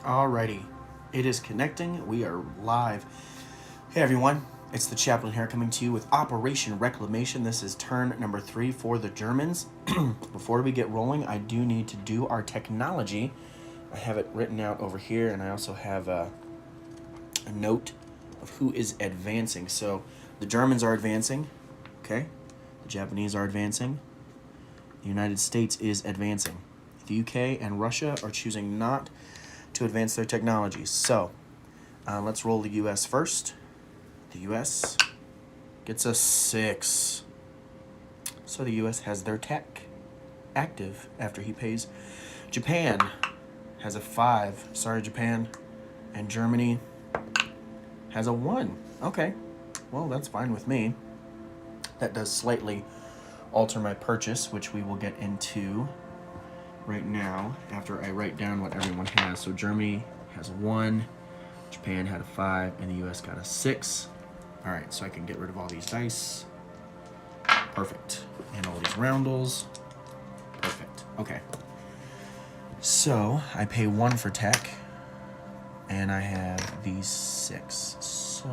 Alrighty, it is connecting. We are live. Hey everyone, it's the Chaplain here coming to you with Operation Reclamation. This is turn number 3 for the Germans. Before we get rolling, I do need to do our technology. I have it written out over here, and I also have a note of who is advancing. So the Germans are advancing, okay? The Japanese are advancing. The United States is advancing. The UK and Russia are choosing not to advance their technologies. So let's roll the US first. The US gets a 6. So the US has their tech active after he pays. Japan has a 5. Sorry, Japan. And Germany has a 1. Okay, well, that's fine with me. That does slightly alter my purchase, which we will get into right now after I write down what everyone has. So Germany has a 1, Japan had a 5, and the US got a 6. All right, so I can get rid of all these dice. Perfect. And all these roundels. Perfect. Okay. So I pay 1 for tech, and I have these 6. So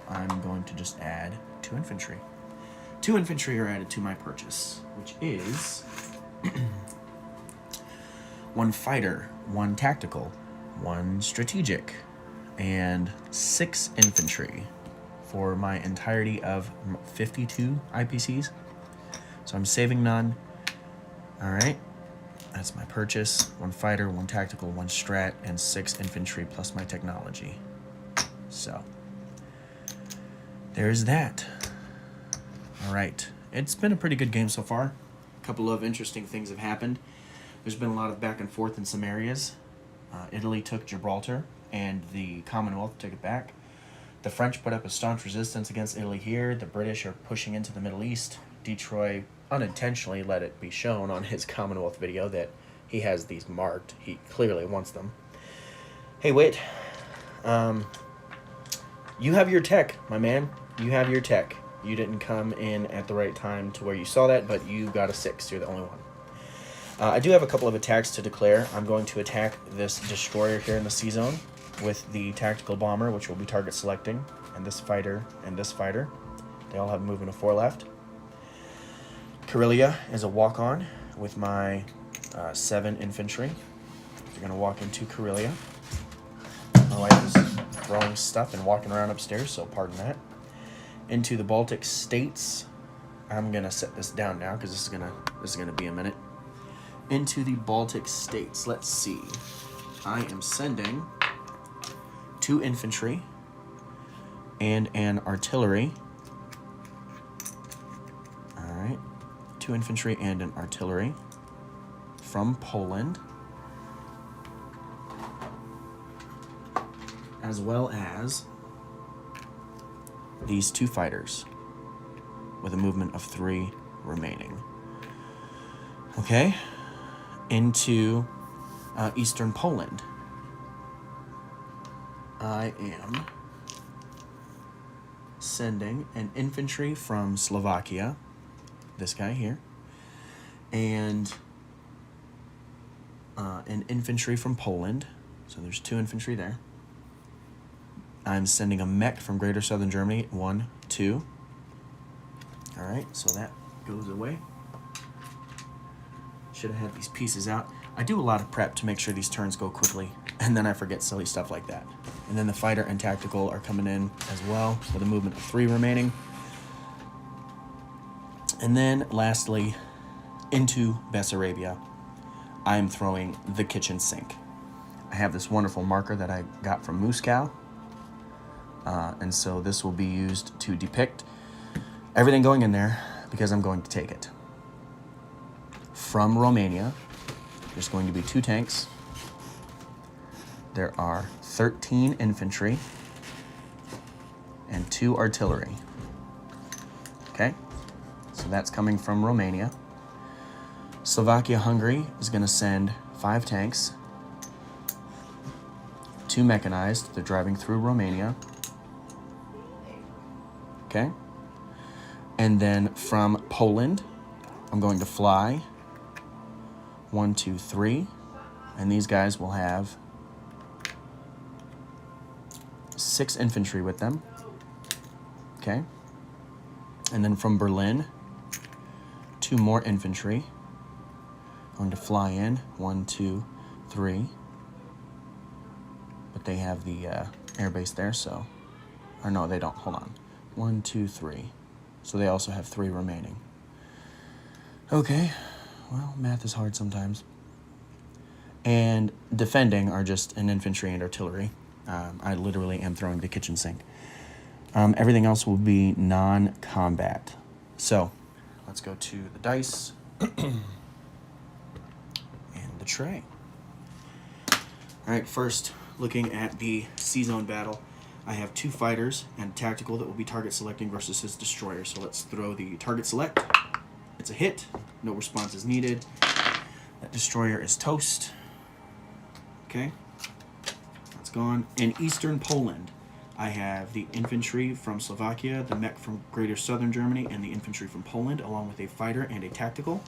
I'm going to just add 2 infantry. 2 infantry are added to my purchase, which is 1 fighter, 1 tactical, 1 strategic, and 6 infantry for my entirety of 52 IPCs. So I'm saving none. All right, that's my purchase. 1 fighter, 1 tactical, 1 strat, and 6 infantry plus my technology. So there's that. All right, it's been a pretty good game so far. A couple of interesting things have happened. There's been a lot of back and forth in some areas. Italy took Gibraltar, and the Commonwealth took it back. The French put up a staunch resistance against Italy here. The British are pushing into the Middle East. Detroit unintentionally let it be shown on his Commonwealth video that he has these marked. He clearly wants them. Hey, wait. You have your tech, my man. You have your tech. You didn't come in at the right time to where you saw that, but you got a 6. You're the only one. I do have a couple of attacks to declare. I'm going to attack this destroyer here in the sea zone with the tactical bomber, which will be target selecting, and this fighter and this fighter. They all have a movement of 4 left. Karelia is a walk-on with my 7 infantry. They're going to walk into Karelia. My wife is throwing stuff and walking around upstairs, so pardon that. Into the Baltic States. I'm going to set this down now because this is gonna be a minute. Into the Baltic States. Let's see. I am sending 2 infantry and an artillery. All right. 2 infantry and an artillery from Poland, as well as these 2 fighters with a movement of 3 remaining. Okay. Into eastern Poland. I am sending an infantry from Slovakia, this guy here, and an infantry from Poland. So there's 2 infantry there. I'm sending a mech from Greater Southern Germany, 1, 2. All right, so that goes away. Should have had these pieces out. I do a lot of prep to make sure these turns go quickly, and then I forget silly stuff like that. And then the fighter and tactical are coming in as well with a movement of 3 remaining. And then lastly, into Bessarabia, I'm throwing the kitchen sink. I have this wonderful marker that I got from Moscow, and so this will be used to depict everything going in there because I'm going to take it. From Romania, there's going to be 2 tanks. There are 13 infantry and 2 artillery. Okay, so that's coming from Romania. Slovakia-Hungary is going to send 5 tanks, 2 mechanized. They're driving through Romania. Okay, and then from Poland, I'm going to fly 1, 2, 3, and these guys will have 6 infantry with them. Okay. And then from Berlin, 2 more infantry. Going to fly in. 1, 2, 3. But they have the air base there, so... Or no, they don't. Hold on. 1, 2, 3. So they also have 3 remaining. Okay. Well, math is hard sometimes. And defending are just an infantry and artillery. I literally am throwing the kitchen sink. Everything else will be non-combat. So, let's go to the dice and the tray. All right, first, looking at the C-Zone battle, I have 2 fighters and tactical that will be target selecting versus his destroyer. So let's throw the target select. It's a hit. No response is needed. That destroyer is toast. Okay. That's gone. In Eastern Poland, I have the infantry from Slovakia, the mech from Greater Southern Germany, and the infantry from Poland, along with a fighter and a tactical.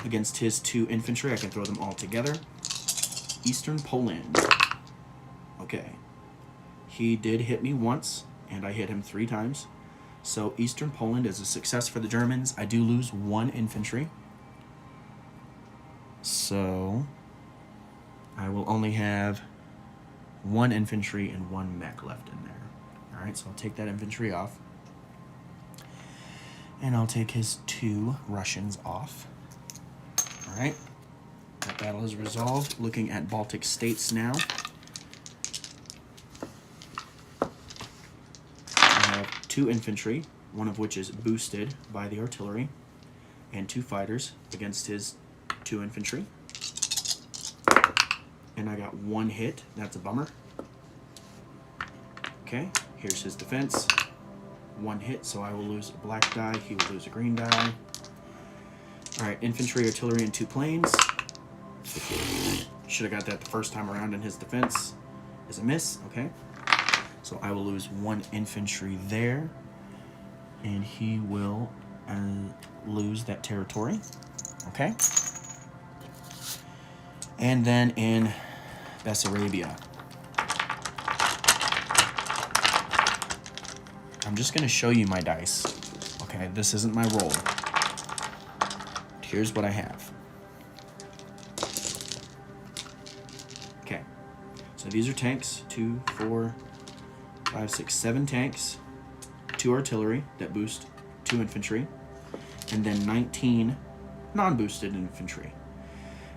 Against his 2 infantry, I can throw them all together. Eastern Poland. Okay. He did hit me once, and I hit him 3 times. So Eastern Poland is a success for the Germans. I do lose 1 infantry. So I will only have 1 infantry and 1 mech left in there. All right, so I'll take that infantry off. And I'll take his 2 Russians off. All right, that battle is resolved. Looking at Baltic states now. I have 2 infantry, one of which is boosted by the artillery, and 2 fighters against his 2 infantry. And I got 1 hit. That's a bummer. Okay, here's his defense. 1 hit, so I will lose a black die. He will lose a green die. All right, infantry, artillery, and 2 planes. Should have got that the first time around in his defense. Is a miss, okay. So I will lose 1 infantry there. And he will lose that territory. Okay. And then in Bessarabia, I'm just going to show you my dice. Okay, this isn't my roll. Here's what I have. Okay, so these are tanks. 2, 4, 5, 6, 7 tanks. 2 artillery that boost 2 infantry. And then 19 non-boosted infantry.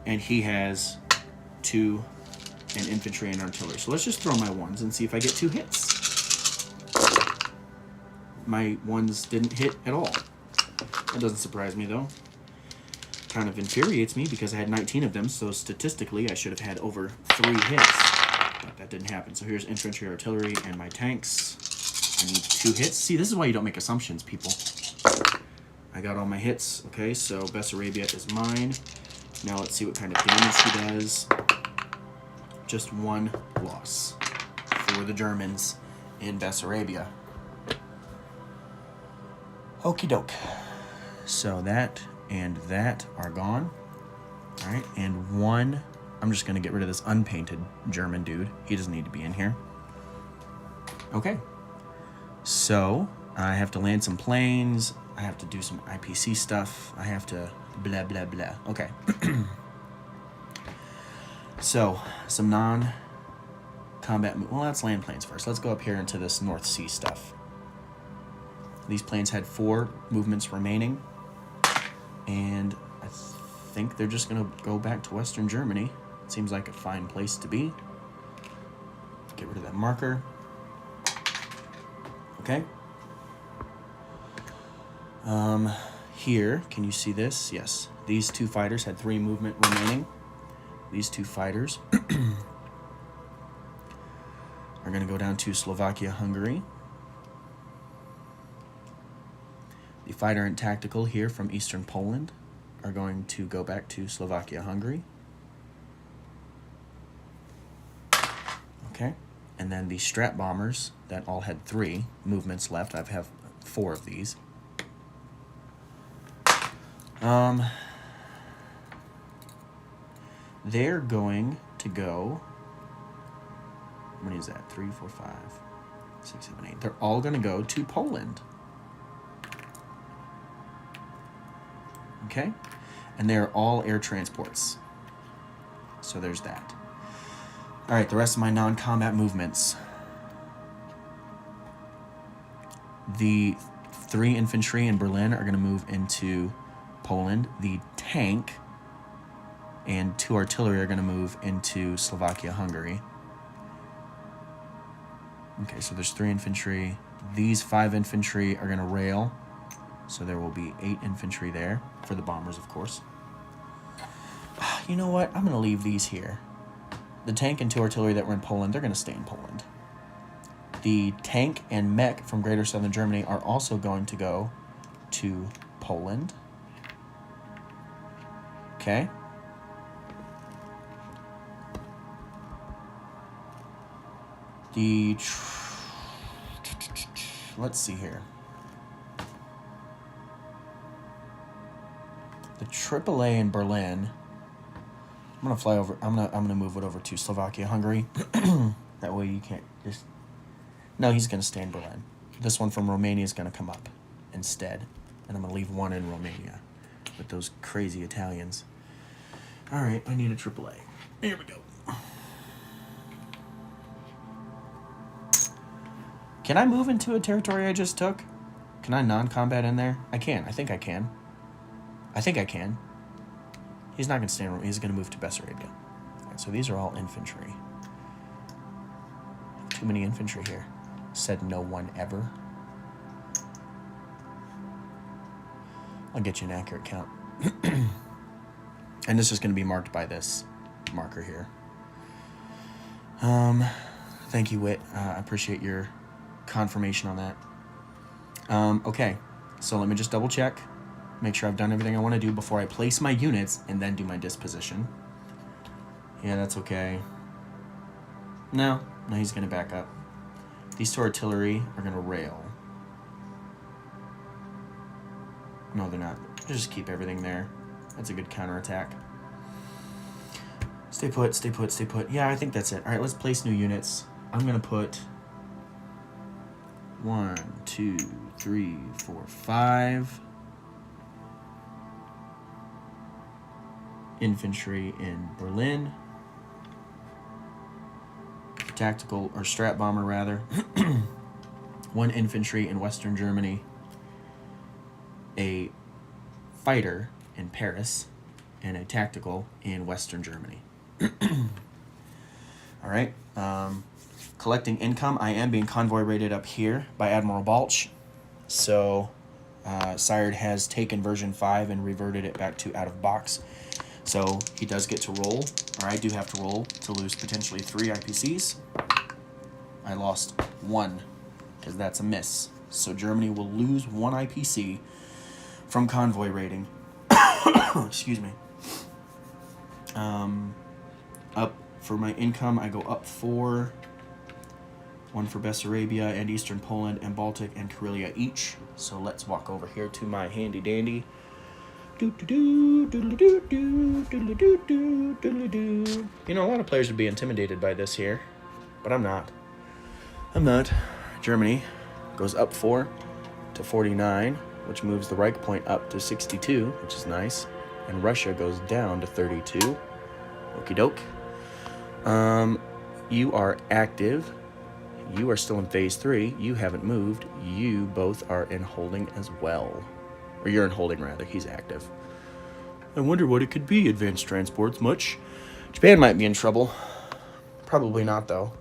And he has 2 in infantry and artillery. So let's just throw my 1s and see if I get 2 hits. My 1s didn't hit at all. That doesn't surprise me, though. Kind of infuriates me because I had 19 of them, so statistically I should have had over 3 hits. But that didn't happen. So here's infantry, artillery, and my tanks. I need 2 hits. See, this is why you don't make assumptions, people. I got all my hits. Okay, so Bessarabia is mine. Now let's see what kind of damage he does. Just 1 loss for the Germans in Bessarabia. Okie doke. So that and that are gone. All right, and 1, I'm just going to get rid of this unpainted German dude. He doesn't need to be in here. Okay. So I have to land some planes. I have to do some IPC stuff. I have to blah, blah, blah. Okay. So, some non-combat... Well, let's land planes first. Let's go up here into this North Sea stuff. These planes had 4 movements remaining. And I think they're just going to go back to Western Germany. It seems like a fine place to be. Get rid of that marker. Okay. Here, can you see this? Yes. These 2 fighters had 3 movement remaining. These 2 fighters are going to go down to Slovakia, Hungary. The fighter and tactical here from Eastern Poland are going to go back to Slovakia, Hungary. Okay. And then the strat bombers that all had 3 movements left. I have 4 of these. They're going to go... How many is that? 3, 4, 5. 6, 7, 8. They're all going to go to Poland. Okay? And they're all air transports. So there's that. All right, the rest of my non-combat movements. The 3 infantry in Berlin are going to move into Poland. The tank and 2 artillery are going to move into Slovakia, Hungary. Okay, so there's 3 infantry. These 5 infantry are going to rail. So there will be 8 infantry there for the bombers, of course. You know what? I'm going to leave these here. The tank and 2 artillery that were in Poland, they're going to stay in Poland. The tank and mech from Greater Southern Germany are also going to go to Poland. Okay. Let's see here. The AAA in Berlin. I'm gonna fly over. I'm gonna move it over to Slovakia, Hungary. That way you can't just. No, he's gonna stay in Berlin. This one from Romania is gonna come up instead, and I'm gonna leave 1 in Romania with those crazy Italians. All right, I need a AAA. Here we go. Can I move into a territory I just took? Can I non-combat in there? I can. I think I can. He's not going to stay in. He's going to move to Bessarabia. All right, so these are all infantry. Too many infantry here. Said no one ever. I'll get you an accurate count. And this is going to be marked by this marker here. Thank you, Whit. I appreciate your confirmation on that. Okay, so let me just double check. Make sure I've done everything I want to do before I place my units and then do my disposition. Yeah, that's okay. No, he's going to back up. These 2 artillery are going to rail. No, they're not. Just keep everything there. That's a good counterattack. Stay put, stay put, stay put. Yeah, I think that's it. All right, let's place new units. I'm going to put 1, 2, 3, 4, 5 infantry in Berlin. Tactical, or strat bomber rather. 1 infantry in Western Germany. A fighter in Paris. And a tactical in Western Germany. All right. Collecting income. I am being convoy rated up here by Admiral Balch. So Sired has taken version 5 and reverted it back to out of box. So he does get to roll, or I do have to roll to lose potentially 3 IPCs. I lost 1 because that's a miss. So Germany will lose 1 IPC from convoy rating. Excuse me. Up for my income, I go up 4. 1 for Bessarabia and Eastern Poland and Baltic and Karelia each. So let's walk over here to my handy dandy. You know, a lot of players would be intimidated by this here, but I'm not. Germany goes up 4 to 49, which moves the Reich point up to 62, which is nice. And Russia goes down to 32. Okie doke. You are active. You are still in phase 3. You haven't moved. You both are in holding as well. Or you're in holding, rather. He's active. I wonder what it could be, advanced transports, much? Japan might be in trouble. Probably not, though.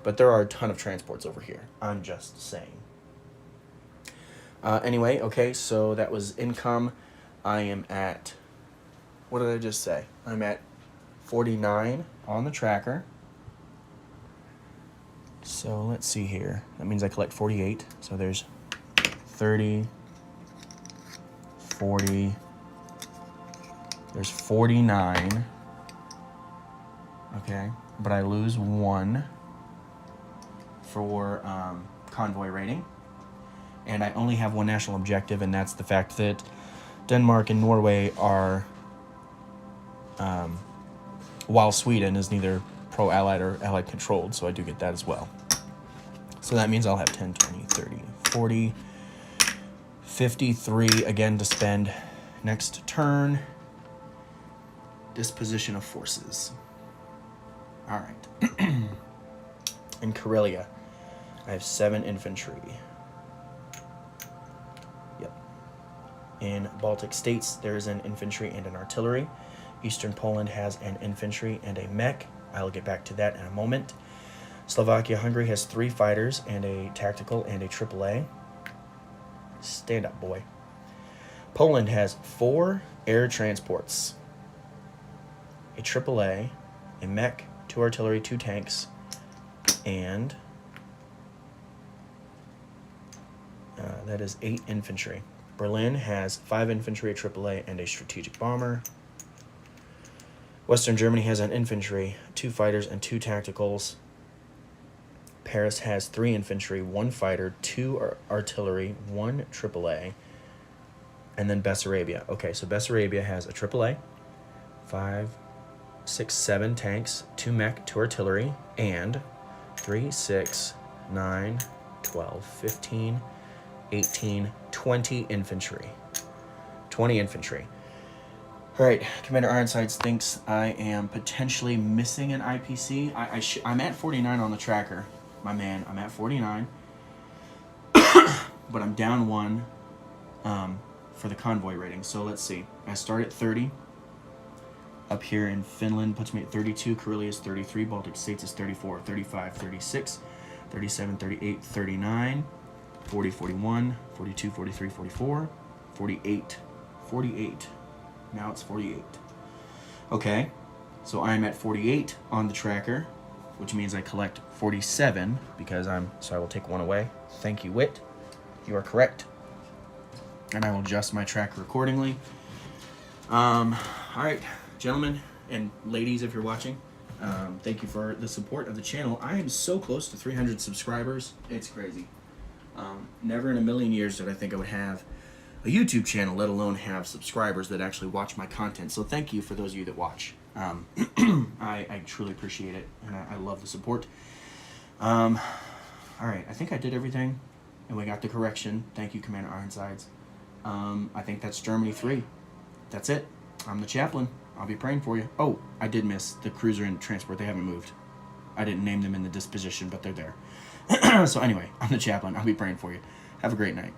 But there are a ton of transports over here. I'm just saying. Anyway, okay, so that was income. I am at... What did I just say? I'm at 49 on the tracker. So let's see here. That means I collect 48. So there's 30... 40, there's 49, okay, but I lose 1 for convoy rating, and I only have 1 national objective, and that's the fact that Denmark and Norway are, while Sweden is neither pro-allied or allied controlled, so I do get that as well. So that means I'll have 10, 20, 30, 40, 53 again to spend next turn. Disposition of forces. All right. In Karelia, I have 7 infantry. Yep. In Baltic states, there is an infantry and an artillery. Eastern Poland has an infantry and a mech. I'll get back to that in a moment. Slovakia-Hungary has 3 fighters and a tactical and a AAA. Stand up, boy. Poland has 4 air transports, a AAA, a mech, 2 artillery, 2 tanks, and that is 8 infantry. Berlin has 5 infantry, a AAA, and a strategic bomber. Western Germany has an infantry, 2 fighters, and 2 tacticals. Paris has 3 infantry, 1 fighter, 2 artillery, 1 AAA, and then Bessarabia. Okay, so Bessarabia has a AAA, 5, 6, 7 tanks, 2 mech, 2 artillery, and 3, 6, 9, 12, 15, 18, 20 infantry. 20 infantry. All right, Commander Ironsides thinks I am potentially missing an IPC. I'm at 49 on the tracker, my man. I'm at 49, but I'm down 1 for the convoy rating. So let's see. I start at 30. Up here in Finland puts me at 32. Karelia is 33. Baltic States is 34. 35, 36, 37, 38, 39, 40, 41, 42, 43, 44, 48, 48. Now it's 48. Okay, so I'm at 48 on the tracker, which means I collect 47 because so I will take 1 away. Thank you, Wit. You are correct. And I will adjust my tracker accordingly. All right, gentlemen and ladies, if you're watching, thank you for the support of the channel. I am so close to 300 subscribers. It's crazy. Never in a million years did I think I would have a YouTube channel, let alone have subscribers that actually watch my content. So thank you for those of you that watch. I truly appreciate it, and I love the support. All right, I think I did everything, and we got the correction. Thank you, Commander Ironsides. I think that's Germany 3. That's it. I'm the chaplain. I'll be praying for you. Oh, I did miss the cruiser and transport. They haven't moved. I didn't name them in the disposition, but they're there. So anyway, I'm the chaplain. I'll be praying for you. Have a great night.